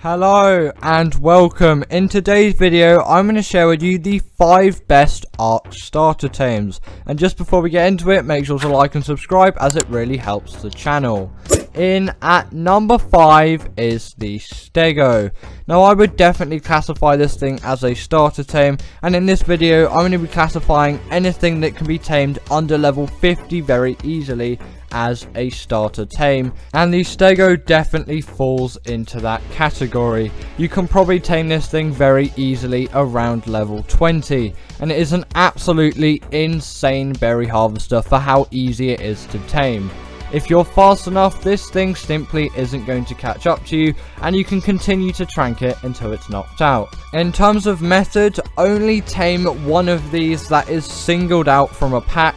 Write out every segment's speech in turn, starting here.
Hello and welcome. In today's video I'm going to share with you the 5 best Ark starter tames, and just before we get into it, make sure to like and subscribe as it really helps the channel. In at number 5 is the Stego. Now I would definitely classify this thing as a starter tame, and in this video I'm going to be classifying anything that can be tamed under level 50 very easily as a starter tame, and the Stego definitely falls into that category. You can probably tame this thing very easily around level 20, and it is an absolutely insane berry harvester for how easy it is to tame. If you're fast enough, this thing simply isn't going to catch up to you, and you can continue to trank it until it's knocked out. In terms of method, only tame one of these that is singled out from a pack,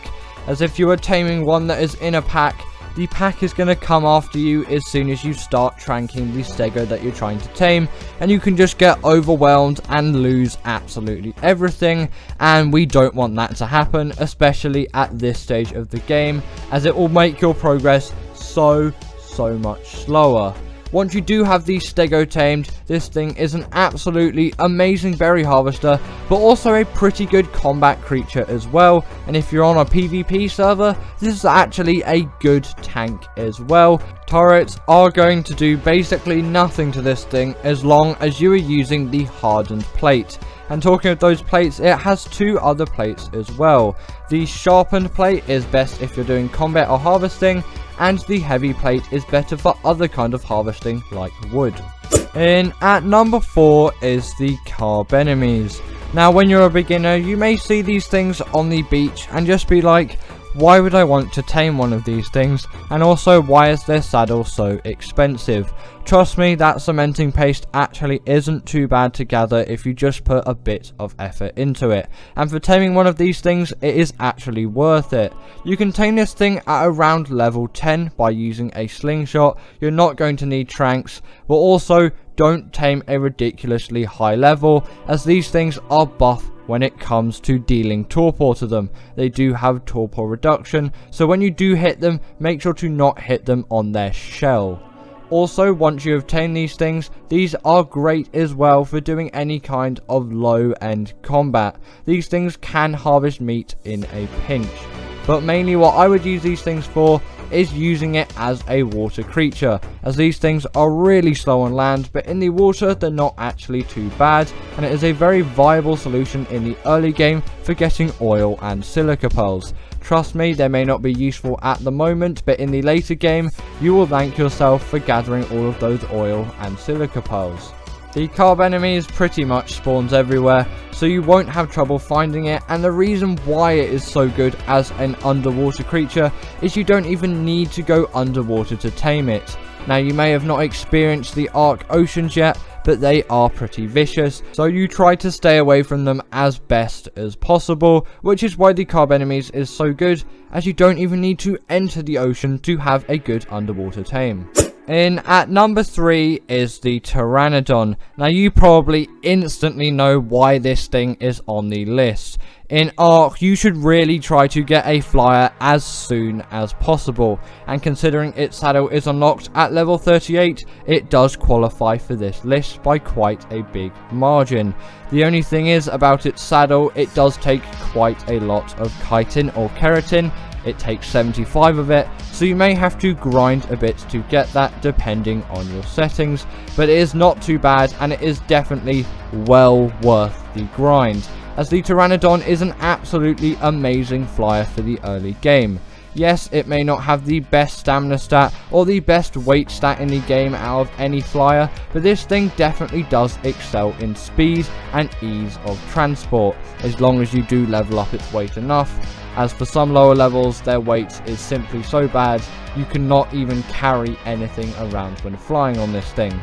as if you are taming one that is in a pack, the pack is going to come after you as soon as you start tranking the Stego that you're trying to tame, and you can just get overwhelmed and lose absolutely everything, and we don't want that to happen, especially at this stage of the game, as it will make your progress so much slower. Once you do have the Stego tamed, this thing is an absolutely amazing berry harvester, but also a pretty good combat creature as well. And if you're on a PvP server, this is actually a good tank as well. Turrets are going to do basically nothing to this thing as long as you are using the hardened plate. And talking of those plates, it has 2 other plates as well. The sharpened plate is best if you're doing combat or harvesting, and the heavy plate is better for other kind of harvesting like wood. In at number 4 is the carb enemies. Now when you're a beginner, you may see these things on the beach and just be like, why would I want to tame one of these things, and also why is their saddle so expensive? Trust me, that cementing paste actually isn't too bad to gather if you just put a bit of effort into it, and for taming one of these things it is actually worth it. You can tame this thing at around level 10 by using a slingshot. You're not going to need tranks, but also don't tame a ridiculously high level, as these things are buff when it comes to dealing torpor to them. They do have torpor reduction, so when you do hit them, make sure to not hit them on their shell. Also, once you have tamed these things, these are great as well for doing any kind of low end combat. These things can harvest meat in a pinch, but mainly what I would use these things for is using it as a water creature, as these things are really slow on land, but in the water they're not actually too bad, and it is a very viable solution in the early game for getting oil and silica pearls. Trust me, they may not be useful at the moment, but in the later game you will thank yourself for gathering all of those oil and silica pearls. The carb enemies pretty much spawns everywhere, so you won't have trouble finding it, and the reason why it is so good as an underwater creature is you don't even need to go underwater to tame it. Now you may have not experienced the Ark oceans yet, but they are pretty vicious, so you try to stay away from them as best as possible, which is why the carb enemies is so good, as you don't even need to enter the ocean to have a good underwater tame. In at number 3 is the Pteranodon. Now you probably instantly know why this thing is on the list. In Ark, you should really try to get a flyer as soon as possible, and considering its saddle is unlocked at level 38, it does qualify for this list by quite a big margin. The only thing is about its saddle, it does take quite a lot of chitin or keratin. It takes 75 of it, so you may have to grind a bit to get that depending on your settings, but it is not too bad, and it is definitely well worth the grind, as the Pteranodon is an absolutely amazing flyer for the early game. Yes, it may not have the best stamina stat or the best weight stat in the game out of any flyer, but this thing definitely does excel in speed and ease of transport, as long as you do level up its weight enough, as for some lower levels their weight is simply so bad you cannot even carry anything around when flying on this thing.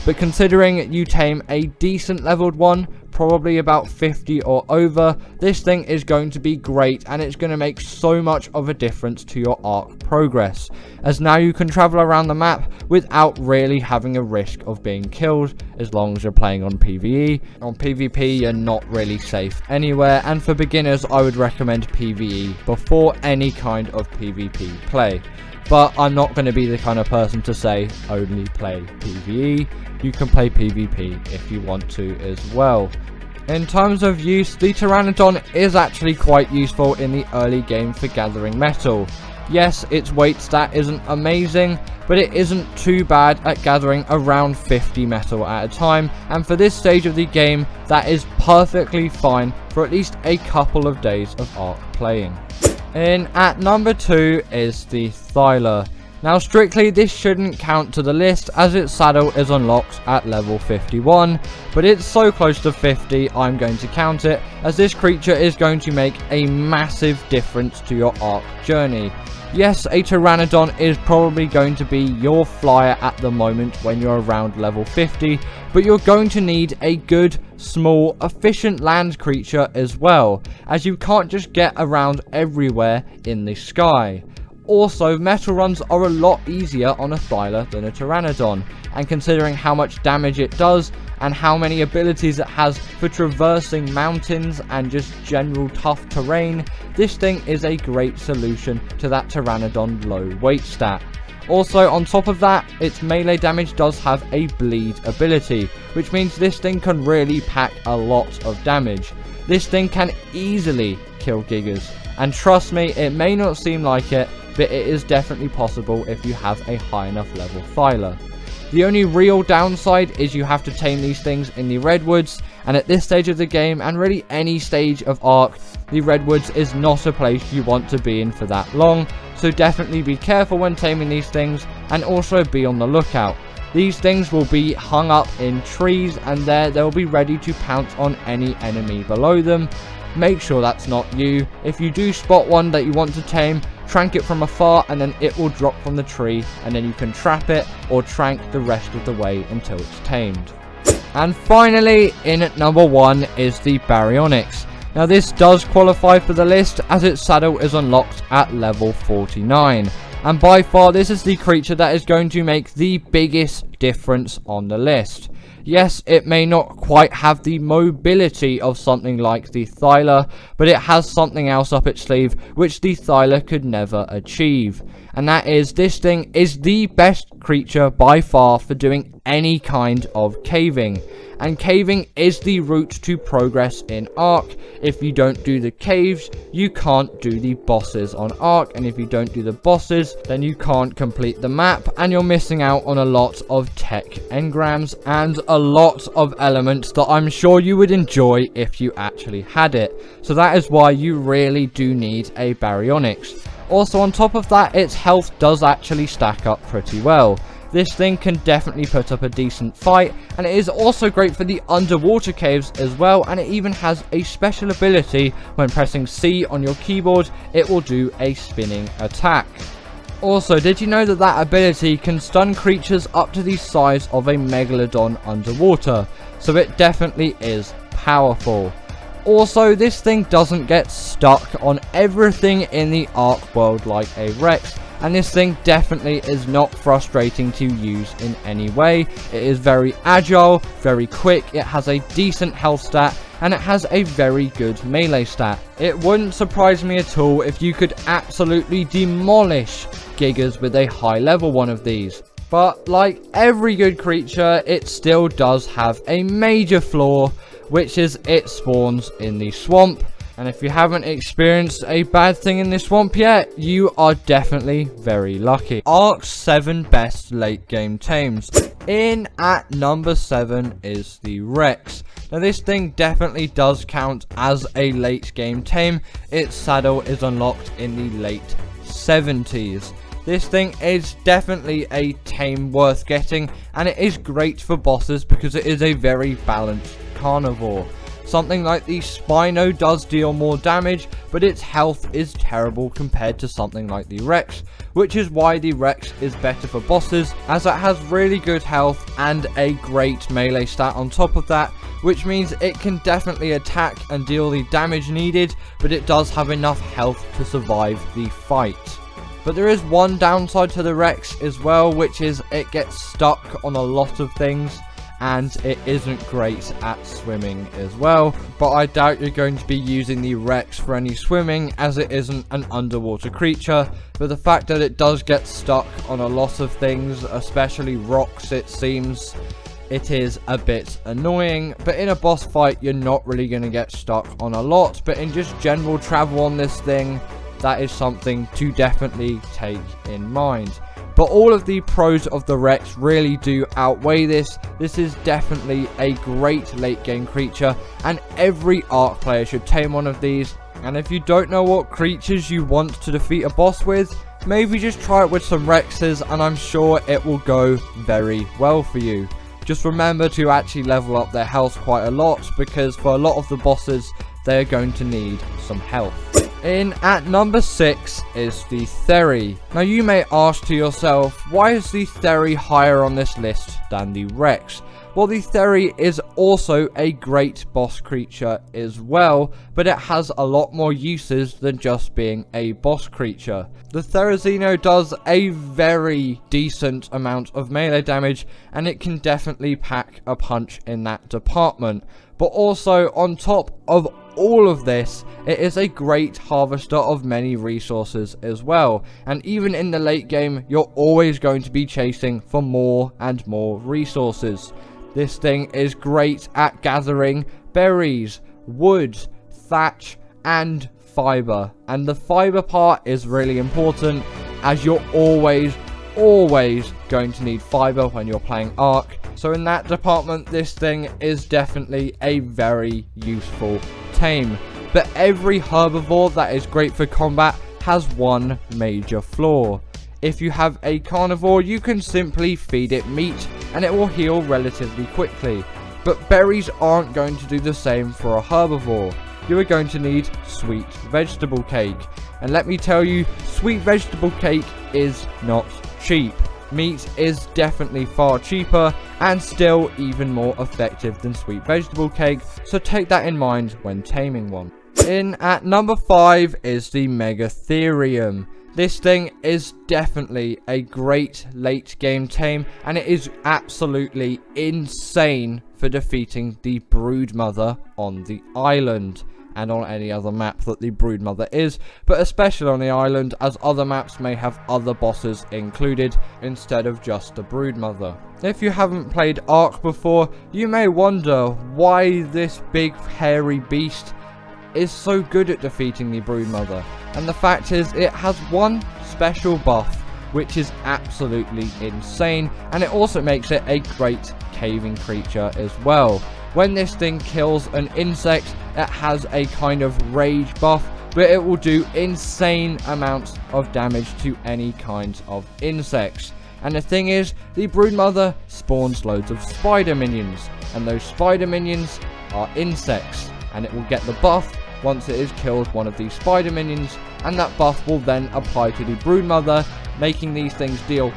But considering you tame a decent leveled one, probably about 50 or over, this thing is going to be great, and it's going to make so much of a difference to your Ark progress, as now you can travel around the map without really having a risk of being killed, as long as you're playing on PvE. On PvP you're not really safe anywhere, and for beginners I would recommend PvE before any kind of PvP play. but I'm not going to be the kind of person to say only play PvE. You can play PvP if you want to as well. In terms of use, the Pteranodon is actually quite useful in the early game for gathering metal. Yes, its weight stat isn't amazing, but it isn't too bad at gathering around 50 metal at a time, and for this stage of the game, that is perfectly fine for at least a couple of days of Ark playing. In at number 2 is the Thyla. Now strictly this shouldn't count to the list as its saddle is unlocked at level 51, but it's so close to 50 I'm going to count it, as this creature is going to make a massive difference to your Ark journey. Yes, a Pteranodon is probably going to be your flyer at the moment when you're around level 50, but you're going to need a good, small, efficient land creature as well, as you can't just get around everywhere in the sky. Also, metal runs are a lot easier on a Thyla than a Pteranodon, and considering how much damage it does and how many abilities it has for traversing mountains and just general tough terrain, this thing is a great solution to that Pteranodon low weight stat. Also, on top of that, its melee damage does have a bleed ability, which means this thing can really pack a lot of damage. This thing can easily kill Gigas, and trust me, it may not seem like it, but it is definitely possible if you have a high enough level Thyla. The only real downside is you have to tame these things in the Redwoods, and at this stage of the game, and really any stage of Ark, the Redwoods is not a place you want to be in for that long, so definitely be careful when taming these things, and also be on the lookout. These things will be hung up in trees, and they'll be ready to pounce on any enemy below them. Make sure that's not you. If you do spot one that you want to tame, trank it from afar and then it will drop from the tree, and then you can trap it or trank the rest of the way until it's tamed. And finally, in at number 1 is the Baryonyx. Now this does qualify for the list as its saddle is unlocked at level 49. And by far this is the creature that is going to make the biggest difference on the list. Yes, it may not quite have the mobility of something like the Thyla, but it has something else up its sleeve which the Thyla could never achieve. And that is, this thing is the best creature by far for doing any kind of caving. And caving is the route to progress in Ark. If you don't do the caves, you can't do the bosses on Ark. And if you don't do the bosses, then you can't complete the map. And you're missing out on a lot of tech engrams and a lot of elements that I'm sure you would enjoy if you actually had it. So that is why you really do need a Baryonyx. Also on top of that, its health does actually stack up pretty well. This thing can definitely put up a decent fight, and it is also great for the underwater caves as well, and it even has a special ability. When pressing C on your keyboard, it will do a spinning attack. Also, did you know that that ability can stun creatures up to the size of a megalodon underwater? So it definitely is powerful. Also, this thing doesn't get stuck on everything in the Ark world like a Rex, and this thing definitely is not frustrating to use in any way. It is very agile, very quick, it has a decent health stat, and it has a very good melee stat. It wouldn't surprise me at all if you could absolutely demolish Gigas with a high level one of these. But like every good creature, it still does have a major flaw, which is it spawns in the swamp. And if you haven't experienced a bad thing in this swamp yet, you are definitely very lucky. Ark's 7 best late game tames. In at number 7 is the Rex. Now this thing definitely does count as a late game tame. Its saddle is unlocked in the late 70s. This thing is definitely a tame worth getting, and it is great for bosses because it is a very balanced carnivore. Something like the Spino does deal more damage, but its health is terrible compared to something like the Rex, which is why the Rex is better for bosses, as it has really good health and a great melee stat on top of that, which means it can definitely attack and deal the damage needed, but it does have enough health to survive the fight. But there is one downside to the Rex as well, which is it gets stuck on a lot of things. and it isn't great at swimming as well, but I doubt you're going to be using the Rex for any swimming as it isn't an underwater creature. But the fact that it does get stuck on a lot of things, especially rocks, it seems, it is a bit annoying. But in a boss fight, you're not really going to get stuck on a lot, but in just general travel on this thing, that is something to definitely take in mind. But all of the pros of the Rex really do outweigh this. This is definitely a great late game creature, and every Ark player should tame one of these. And if you don't know what creatures you want to defeat a boss with, maybe just try it with some Rexes, and I'm sure it will go very well for you. Just remember to actually level up their health quite a lot, because for a lot of the bosses, they're going to need some health. In at number 6 is the Theory. Now you may ask to yourself, why is the Theory higher on this list than the Rex? Well, the Theory is also a great boss creature as well, but it has a lot more uses than just being a boss creature. The Therizino does a very decent amount of melee damage, and it can definitely pack a punch in that department. But also, on top of all of this, it is a great harvester of many resources as well. And even in the late game, you're always going to be chasing for more and more resources. This thing is great at gathering berries, wood, thatch, and fiber. And the fiber part is really important, as you're always going to need fiber when you're playing Ark. So in that department, this thing is definitely a very useful tame. But every herbivore that is great for combat has one major flaw. If you have a carnivore, you can simply feed it meat and it will heal relatively quickly. But berries aren't going to do the same for a herbivore. You are going to need sweet vegetable cake. And let me tell you, sweet vegetable cake is not cheap. Meat is definitely far cheaper and still even more effective than sweet vegetable cake, so take that in mind when taming one. In at number 5 is the Megatherium. This thing is definitely a great late game tame, and it is absolutely insane for defeating the Broodmother on the island. And on any other map that the Broodmother is, but especially on the island, as other maps may have other bosses included instead of just the Broodmother. If you haven't played Ark before, you may wonder why this big hairy beast is so good at defeating the Broodmother. And the fact is, it has one special buff which is absolutely insane, and it also makes it a great caving creature as well. When this thing kills an insect, it has a kind of rage buff, but it will do insane amounts of damage to any kinds of insects. And the thing is, the Broodmother spawns loads of spider minions, and those spider minions are insects, and it will get the buff once it has killed one of these spider minions, and that buff will then apply to the Broodmother, making these things deal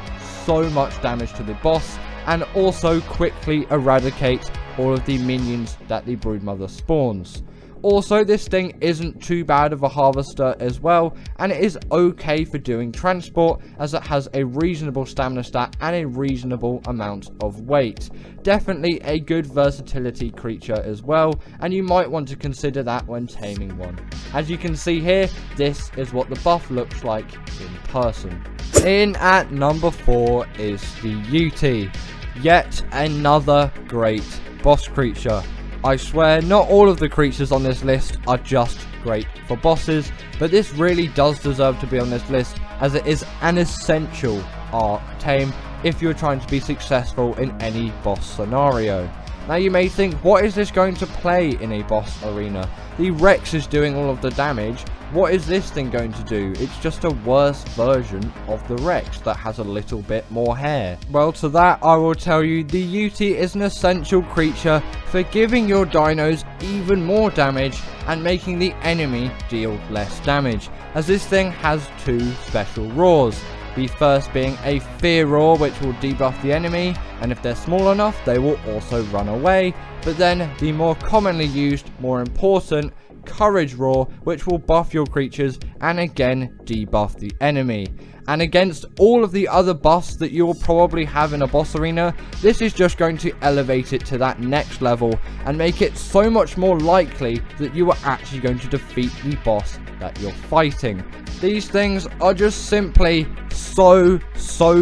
so much damage to the boss, and also quickly eradicate all of the minions that the Broodmother spawns. Also, this thing isn't too bad of a harvester as well, and it is okay for doing transport, as it has a reasonable stamina stat and a reasonable amount of weight. Definitely a good versatility creature as well, and you might want to consider that when taming one. As you can see here, this is what the buff looks like in person. In at number 4 is the Yuti. Yet another great boss creature. I swear, not all of the creatures on this list are just great for bosses, but this really does deserve to be on this list, as it is an essential Ark tame if you're trying to be successful in any boss scenario. Now you may think, what is this going to play in a boss arena? The Rex is doing all of the damage. What is this thing going to do? It's just a worse version of the Rex that has a little bit more hair. Well, to that I will tell you, the Yuti is an essential creature for giving your dinos even more damage and making the enemy deal less damage, as this thing has 2 special roars. The first being a fear roar, which will debuff the enemy, and if they're small enough they will also run away. But then the more commonly used, more important Courage Roar, which will buff your creatures and again debuff the enemy. And against all of the other buffs that you will probably have in a boss arena, this is just going to elevate it to that next level and make it so much more likely that you are actually going to defeat the boss that you're fighting. These things are just simply so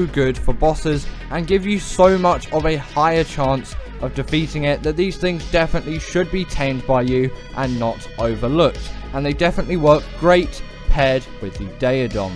good for bosses and give you so much of a higher chance of defeating it that these things definitely should be tamed by you and not overlooked. And they definitely work great paired with the Daedon.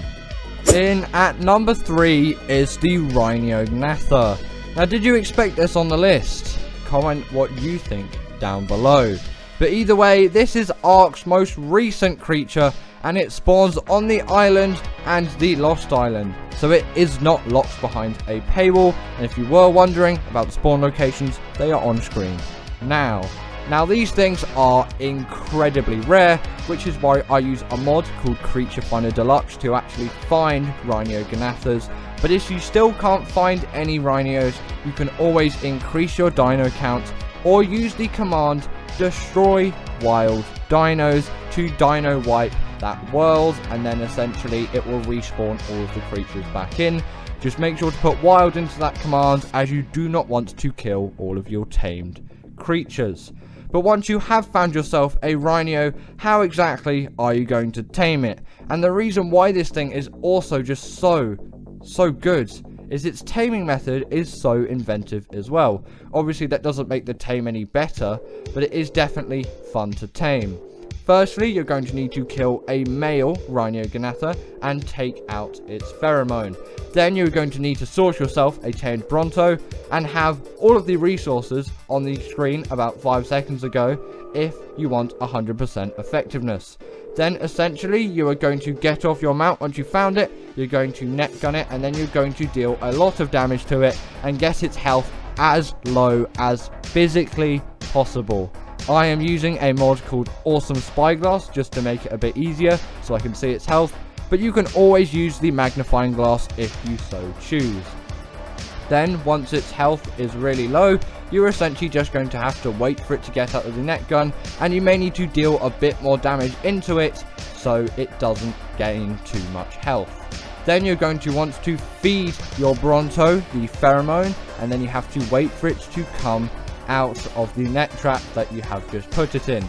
In at number 3 is the Rhinognatha. Now, did you expect this on the list? Comment what you think down below. But either way, this is Ark's most recent creature, and it spawns on the island and the Lost Island, so it is not locked behind a paywall. And if you were wondering about the spawn locations, they are on screen now. Now, these things are incredibly rare, which is why I use a mod called Creature Finder Deluxe to actually find Rhinognathas. But if you still can't find any rhinos, you can always increase your dino count or use the command Destroy Wild Dinos to dino wipe that world, and then essentially it will respawn all of the creatures back in. Just make sure to put wild into that command, as you do not want to kill all of your tamed creatures. But once you have found yourself a rhino, how exactly are you going to tame it? And the reason why this thing is also just so good is its taming method is so inventive as well. Obviously that doesn't make the tame any better, but it is definitely fun to tame. Firstly, you're going to need to kill a male Rhinognatha and take out its pheromone. Then you're going to need to source yourself a tamed Bronto and have all of the resources on the screen about 5 seconds ago if you want 100% effectiveness. Then essentially you are going to get off your mount once you found it, you're going to net gun it, and then you're going to deal a lot of damage to it and get its health as low as physically possible. I am using a mod called Awesome Spyglass just to make it a bit easier so I can see its health, but you can always use the magnifying glass if you so choose. Then once its health is really low, you're essentially just going to have to wait for it to get out of the net gun, and you may need to deal a bit more damage into it so it doesn't gain too much health. Then you're going to want to feed your Bronto the pheromone, and then you have to wait for it to come out of the net trap that you have just put it in.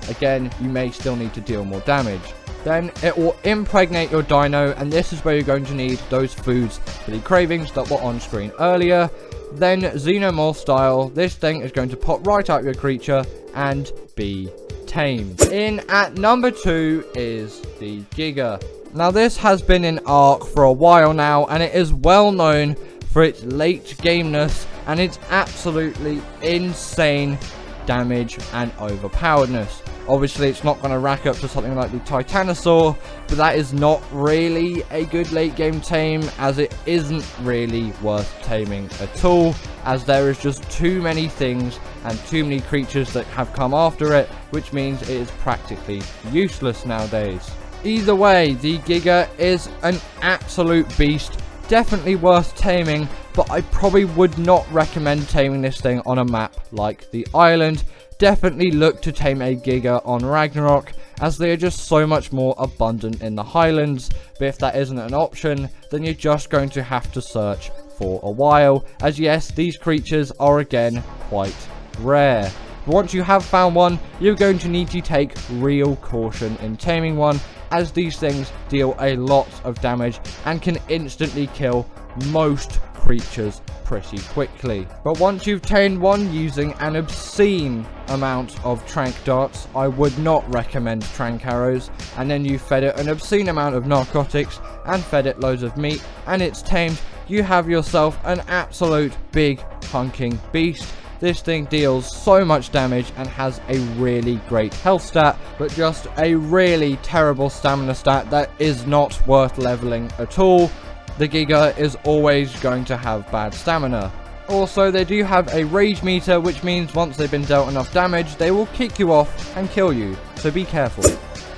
Again, you may still need to deal more damage. Then it will impregnate your dino, and this is where you're going to need those foods for the cravings that were on screen earlier. Then Xenomorph style, this thing is going to pop right out your creature and be tamed. In at number 2 is the Giga. Now this has been in Ark for a while now, and it is well known for its late gameness and its absolutely insane damage and overpoweredness. Obviously it's not going to rack up to something like the Titanosaur, but that is not really a good late game tame, as it isn't really worth taming at all, as there is just too many things and too many creatures that have come after it, which means it is practically useless nowadays. Either way, the Giga is an absolute beast, definitely worth taming, but I probably would not recommend taming this thing on a map like the island. Definitely look to tame a Giga on Ragnarok, as they are just so much more abundant in the Highlands. But if that isn't an option, then you're just going to have to search for a while, as yes, these creatures are again quite rare. But once you have found one, you're going to need to take real caution in taming one, as these things deal a lot of damage and can instantly kill most creatures pretty quickly. But once you've tamed one using an obscene amount of trank darts, I would not recommend trank arrows, and then you fed it an obscene amount of narcotics and fed it loads of meat, and it's tamed, you have yourself an absolute big hunking beast. This thing deals so much damage and has a really great health stat, but just a really terrible stamina stat that is not worth leveling at all. The Giga is always going to have bad stamina. Also, they do have a rage meter, which means once they've been dealt enough damage, they will kick you off and kill you, so be careful.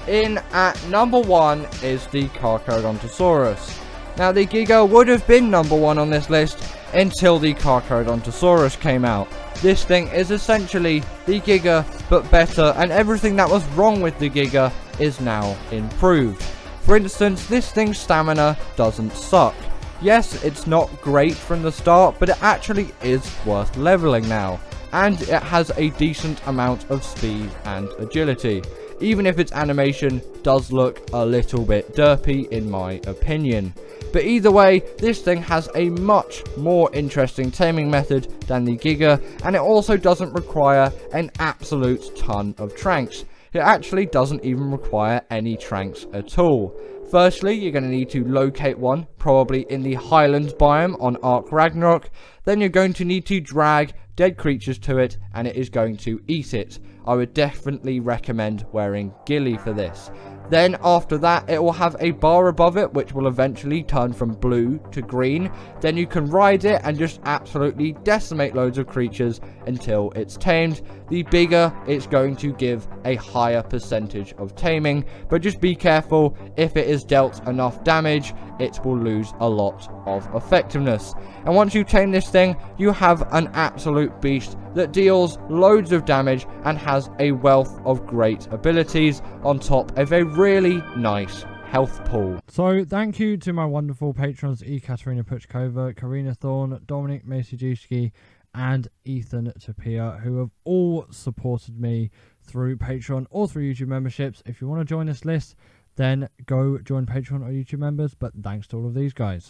In at number 1 is the Carcharodontosaurus. Now, the Giga would have been number 1 on this list until the Carcharodontosaurus came out. this thing is essentially the Giga but better, and everything that was wrong with the Giga is now improved. For instance, this thing's stamina doesn't suck. Yes, it's not great from the start, but it actually is worth leveling now, and it has a decent amount of speed and agility, even if its animation does look a little bit derpy in my opinion. But either way, this thing has a much more interesting taming method than the Giga, and it also doesn't require an absolute ton of tranks. It actually doesn't even require any tranks at all. Firstly, you're going to need to locate one, probably in the Highlands biome on Ark Ragnarok. Then you're going to need to drag dead creatures to it, and it is going to eat it. I would definitely recommend wearing ghillie for this. Then after that, it will have a bar above it, which will eventually turn from blue to green. Then you can ride it and just absolutely decimate loads of creatures until it's tamed. The bigger, it's going to give a higher percentage of taming, but just be careful, if it is dealt enough damage, it will lose a lot of effectiveness. And once you tame this thing, you have an absolute beast that deals loads of damage and has a wealth of great abilities on top of a really nice health pool. So thank you to my wonderful patrons Ekaterina Puchkova, Karina Thorne, Dominic Masijewski and Ethan Tapia, who have all supported me through Patreon or through YouTube memberships. If you want to join this list, then go join Patreon or YouTube members, but thanks to all of these guys.